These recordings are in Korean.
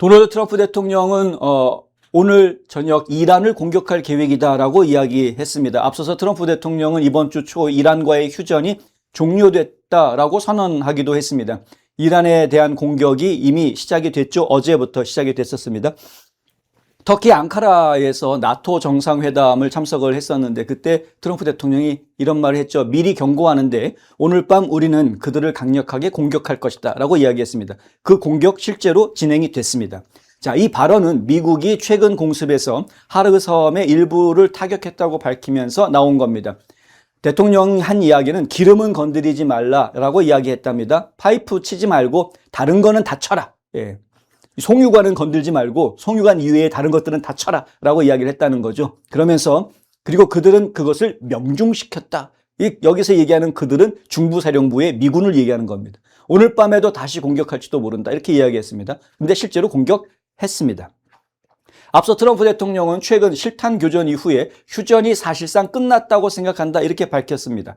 도널드 트럼프 대통령은 오늘 저녁 이란을 공격할 계획이다라고 이야기했습니다. 앞서서 트럼프 대통령은 이번 주 초 이란과의 휴전이 종료됐다라고 선언하기도 했습니다. 이란에 대한 공격이 이미 시작이 됐죠. 어제부터 시작이 됐었습니다. 터키 앙카라에서 나토 정상회담을 참석을 했었는데 그때 트럼프 대통령이 이런 말을 했죠. 미리 경고하는데 오늘 밤 우리는 그들을 강력하게 공격할 것이다 라고 이야기했습니다. 그 공격 실제로 진행이 됐습니다. 자, 이 발언은 미국이 최근 공습에서 하르그 섬의 일부를 타격했다고 밝히면서 나온 겁니다. 대통령이 한 이야기는 기름은 건드리지 말라라고 이야기했답니다. 파이프 치지 말고 다른 거는 다 쳐라. 예. 송유관은 건들지 말고 송유관 이외의 다른 것들은 다 쳐라 라고 이야기를 했다는 거죠. 그러면서 그리고 그들은 그것을 명중시켰다. 여기서 얘기하는 그들은 중부사령부의 미군을 얘기하는 겁니다. 오늘 밤에도 다시 공격할지도 모른다 이렇게 이야기했습니다. 근데 실제로 공격했습니다. 앞서 트럼프 대통령은 최근 실탄 교전 이후에 휴전이 사실상 끝났다고 생각한다 이렇게 밝혔습니다.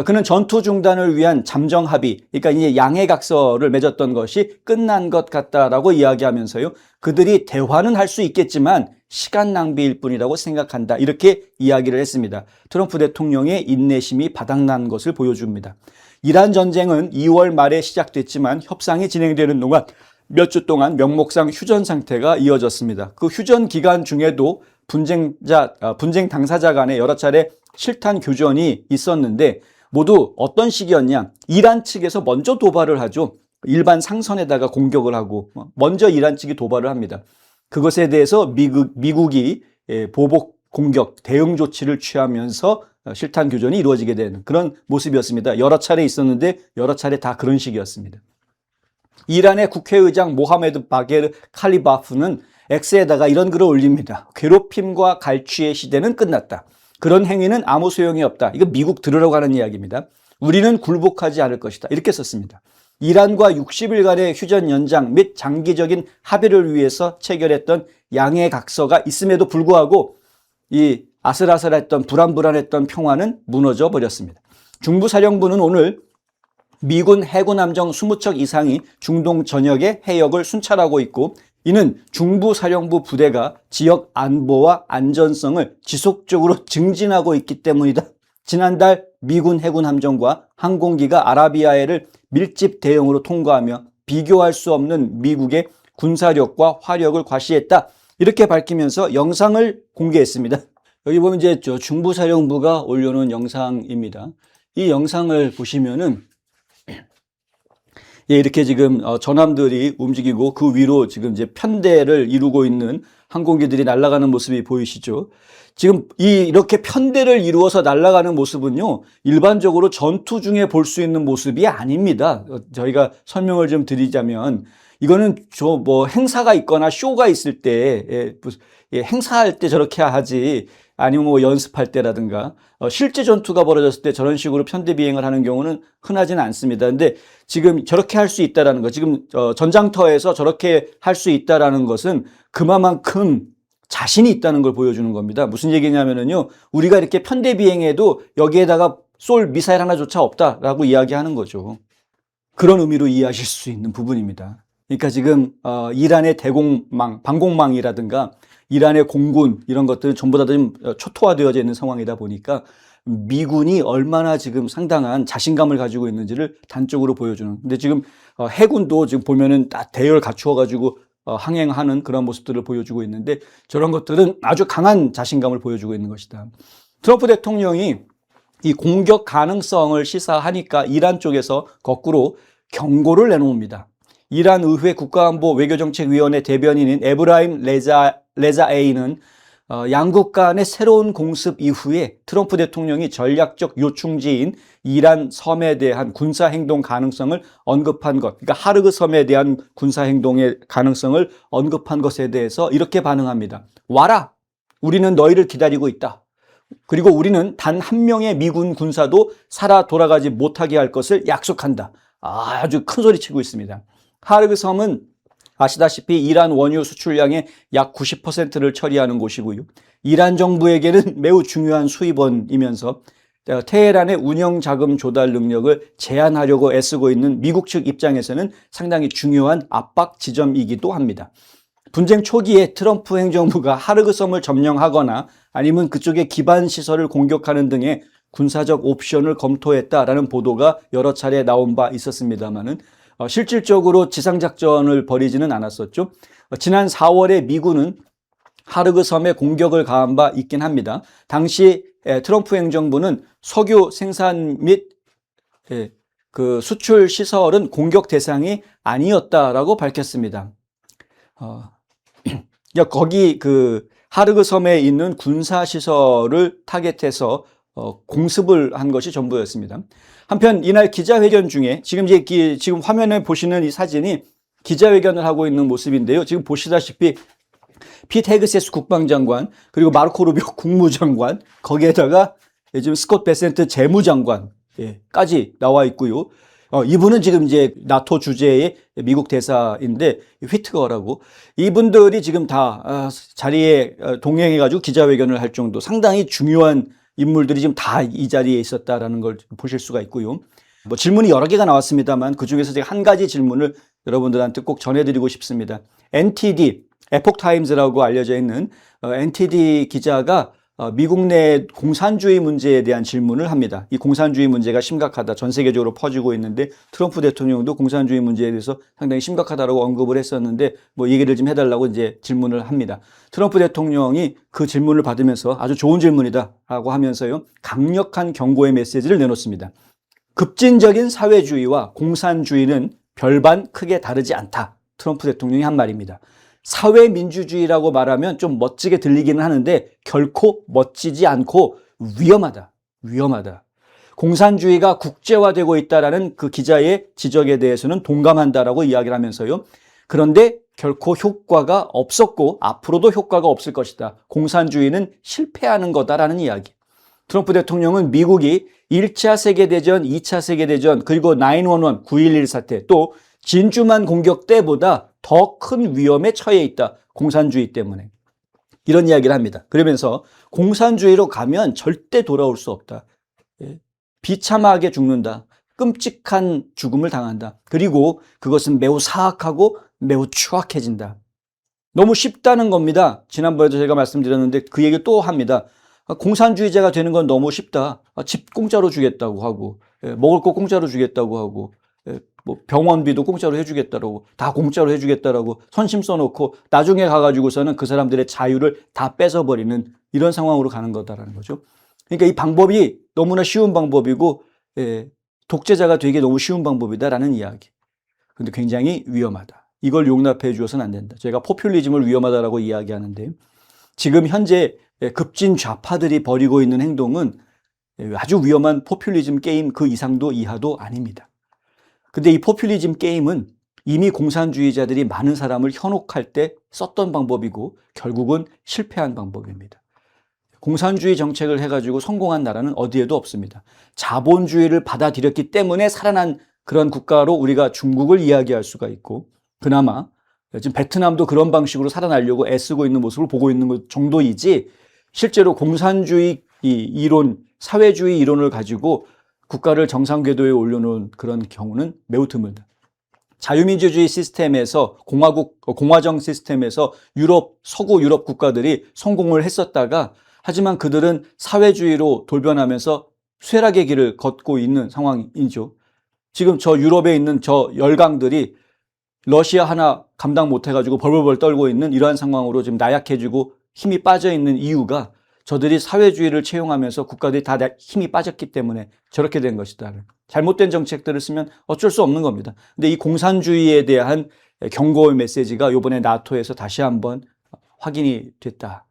그는 전투 중단을 위한 잠정 합의, 그러니까 이제 양해각서를 맺었던 것이 끝난 것 같다라고 이야기하면서요. 그들이 대화는 할 수 있겠지만 시간 낭비일 뿐이라고 생각한다 이렇게 이야기를 했습니다. 트럼프 대통령의 인내심이 바닥난 것을 보여줍니다. 이란 전쟁은 2월 말에 시작됐지만 협상이 진행되는 동안 몇 주 동안 명목상 휴전 상태가 이어졌습니다. 그 휴전 기간 중에도 분쟁 당사자 간에 여러 차례 실탄 교전이 있었는데 모두 어떤 식이었냐? 이란 측에서 먼저 도발을 하죠. 일반 상선에다가 공격을 하고 먼저 이란 측이 도발을 합니다. 그것에 대해서 미국이 보복 공격, 대응 조치를 취하면서 실탄 교전이 이루어지게 되는 그런 모습이었습니다. 여러 차례 있었는데 여러 차례 다 그런 식이었습니다. 이란의 국회의장 모하메드 바게르 칼리바프는 X에다가 이런 글을 올립니다. 괴롭힘과 갈취의 시대는 끝났다. 그런 행위는 아무 소용이 없다. 이거 미국 들으라고 하는 이야기입니다. 우리는 굴복하지 않을 것이다. 이렇게 썼습니다. 이란과 60일간의 휴전 연장 및 장기적인 합의를 위해서 체결했던 양해각서가 있음에도 불구하고 이 아슬아슬했던 불안불안했던 평화는 무너져 버렸습니다. 중부사령부는 오늘 미군 해군 함정 20척 이상이 중동 전역의 해역을 순찰하고 있고 이는 중부사령부 부대가 지역 안보와 안전성을 지속적으로 증진하고 있기 때문이다. 지난달 미군 해군 함정과 항공기가 아라비아해를 밀집 대응으로 통과하며 비교할 수 없는 미국의 군사력과 화력을 과시했다. 이렇게 밝히면서 영상을 공개했습니다. 여기 보면 이제 중부사령부가 올려놓은 영상입니다. 이 영상을 보시면은 이렇게 지금 전함들이 움직이고 그 위로 지금 이제 편대를 이루고 있는 항공기들이 날아가는 모습이 보이시죠? 지금 이렇게 편대를 이루어서 날아가는 모습은요, 일반적으로 전투 중에 볼 수 있는 모습이 아닙니다. 저희가 설명을 좀 드리자면, 이거는 행사가 있거나 쇼가 있을 때, 행사할 때 저렇게 하지, 아니면 뭐 연습할 때라든가, 실제 전투가 벌어졌을 때 저런 식으로 편대 비행을 하는 경우는 흔하지는 않습니다. 근데 지금 저렇게 할 수 있다라는 거, 지금 전장터에서 저렇게 할 수 있다라는 것은 그만큼 자신이 있다는 걸 보여주는 겁니다. 무슨 얘기냐면요, 우리가 이렇게 편대 비행해도 여기에다가 쏠 미사일 하나조차 없다라고 이야기하는 거죠. 그런 의미로 이해하실 수 있는 부분입니다. 그러니까 지금 이란의 대공망, 방공망이라든가 이란의 공군 이런 것들은 전부 다 좀 초토화되어져 있는 상황이다 보니까 미군이 얼마나 지금 상당한 자신감을 가지고 있는지를 단적으로 보여주는. 근데 지금 해군도 지금 보면은 다 대열 갖추어 가지고 항행하는 그런 모습들을 보여주고 있는데 저런 것들은 아주 강한 자신감을 보여주고 있는 것이다. 트럼프 대통령이 이 공격 가능성을 시사하니까 이란 쪽에서 거꾸로 경고를 내놓습니다. 이란 의회 국가안보 외교정책위원회 대변인인 에브라임 레자에이는 양국 간의 새로운 공습 이후에 트럼프 대통령이 전략적 요충지인 이란 섬에 대한 군사행동 가능성을 언급한 것, 그러니까 하르그 섬에 대한 군사행동의 가능성을 언급한 것에 대해서 이렇게 반응합니다. 와라! 우리는 너희를 기다리고 있다. 그리고 우리는 단 한 명의 미군 군사도 살아 돌아가지 못하게 할 것을 약속한다. 아주 큰 소리 치고 있습니다. 하르그 섬은 아시다시피 이란 원유 수출량의 약 90%를 처리하는 곳이고요. 이란 정부에게는 매우 중요한 수입원이면서 테헤란의 운영 자금 조달 능력을 제한하려고 애쓰고 있는 미국 측 입장에서는 상당히 중요한 압박 지점이기도 합니다. 분쟁 초기에 트럼프 행정부가 하르그 섬을 점령하거나 아니면 그쪽의 기반 시설을 공격하는 등의 군사적 옵션을 검토했다라는 보도가 여러 차례 나온 바 있었습니다만은 실질적으로 지상작전을 벌이지는 않았었죠. 지난 4월에 미군은 하르그 섬에 공격을 가한 바 있긴 합니다. 당시 트럼프 행정부는 석유 생산 및 그 수출 시설은 공격 대상이 아니었다라고 밝혔습니다. 거기 그 하르그 섬에 있는 군사 시설을 타겟해서 공습을 한 것이 전부였습니다. 한편 이날 기자회견 중에 지금 화면에 보시는 이 사진이 기자회견을 하고 있는 모습인데요. 지금 보시다시피 피트 헤그세스 국방장관, 그리고 마르코 루비오 국무장관, 거기에다가 지금 스콧 베센트 재무장관까지 나와 있고요. 이분은 지금 이제 나토 주재의 미국 대사인데 휘트거라고, 이분들이 지금 다 자리에 동행해가지고 기자회견을 할 정도 상당히 중요한 인물들이 지금 다 이 자리에 있었다라는 걸 보실 수가 있고요. 뭐 질문이 여러 개가 나왔습니다만 그 중에서 제가 한 가지 질문을 여러분들한테 꼭 전해드리고 싶습니다. NTD, 에폭타임즈라고 알려져 있는 NTD 기자가 미국 내 공산주의 문제에 대한 질문을 합니다. 이 공산주의 문제가 심각하다, 전 세계적으로 퍼지고 있는데 트럼프 대통령도 공산주의 문제에 대해서 상당히 심각하다고 언급을 했었는데 뭐 얘기를 좀 해달라고 이제 질문을 합니다. 트럼프 대통령이 그 질문을 받으면서 아주 좋은 질문이다라고 하면서요, 강력한 경고의 메시지를 내놓습니다. 급진적인 사회주의와 공산주의는 별반 크게 다르지 않다. 트럼프 대통령이 한 말입니다. 사회민주주의라고 말하면 좀 멋지게 들리기는 하는데 결코 멋지지 않고 위험하다. 위험하다. 공산주의가 국제화되고 있다라는 그 기자의 지적에 대해서는 동감한다라고 이야기를 하면서요. 그런데 결코 효과가 없었고 앞으로도 효과가 없을 것이다. 공산주의는 실패하는 거다라는 이야기. 트럼프 대통령은 미국이 1차 세계대전, 2차 세계대전, 그리고 911, 9.11 사태, 또 진주만 공격 때보다 더 큰 위험에 처해 있다. 공산주의 때문에. 이런 이야기를 합니다. 그러면서 공산주의로 가면 절대 돌아올 수 없다. 비참하게 죽는다. 끔찍한 죽음을 당한다. 그리고 그것은 매우 사악하고 매우 추악해진다. 너무 쉽다는 겁니다. 지난번에도 제가 말씀드렸는데 그 얘기 또 합니다. 공산주의자가 되는 건 너무 쉽다. 집 공짜로 주겠다고 하고, 먹을 거 공짜로 주겠다고 하고, 뭐 병원비도 공짜로 해주겠다라고, 다 공짜로 해주겠다라고 선심 써놓고 나중에 가가지고서는 그 사람들의 자유를 다 뺏어버리는 이런 상황으로 가는 거다라는 거죠. 그러니까 이 방법이 너무나 쉬운 방법이고, 독재자가 되기 너무 쉬운 방법이다라는 이야기. 근데 굉장히 위험하다. 이걸 용납해 주어서는 안 된다. 제가 포퓰리즘을 위험하다라고 이야기하는데, 지금 현재 급진 좌파들이 벌이고 있는 행동은 아주 위험한 포퓰리즘 게임 그 이상도 이하도 아닙니다. 근데 이 포퓰리즘 게임은 이미 공산주의자들이 많은 사람을 현혹할 때 썼던 방법이고 결국은 실패한 방법입니다. 공산주의 정책을 해가지고 성공한 나라는 어디에도 없습니다. 자본주의를 받아들였기 때문에 살아난 그런 국가로 우리가 중국을 이야기할 수가 있고, 그나마 지금 베트남도 그런 방식으로 살아나려고 애쓰고 있는 모습을 보고 있는 것 정도이지, 실제로 공산주의 이론, 사회주의 이론을 가지고 국가를 정상 궤도에 올려놓은 그런 경우는 매우 드물다. 자유민주주의 시스템에서 공화정 시스템에서 서구 유럽 국가들이 성공을 했었다가, 하지만 그들은 사회주의로 돌변하면서 쇠락의 길을 걷고 있는 상황이죠. 지금 저 유럽에 있는 저 열강들이 러시아 하나 감당 못해가지고 벌벌벌 떨고 있는 이러한 상황으로 지금 나약해지고 힘이 빠져 있는 이유가 저들이 사회주의를 채용하면서 국가들이 다 힘이 빠졌기 때문에 저렇게 된 것이다. 잘못된 정책들을 쓰면 어쩔 수 없는 겁니다. 근데 이 공산주의에 대한 경고의 메시지가 이번에 나토에서 다시 한번 확인이 됐다.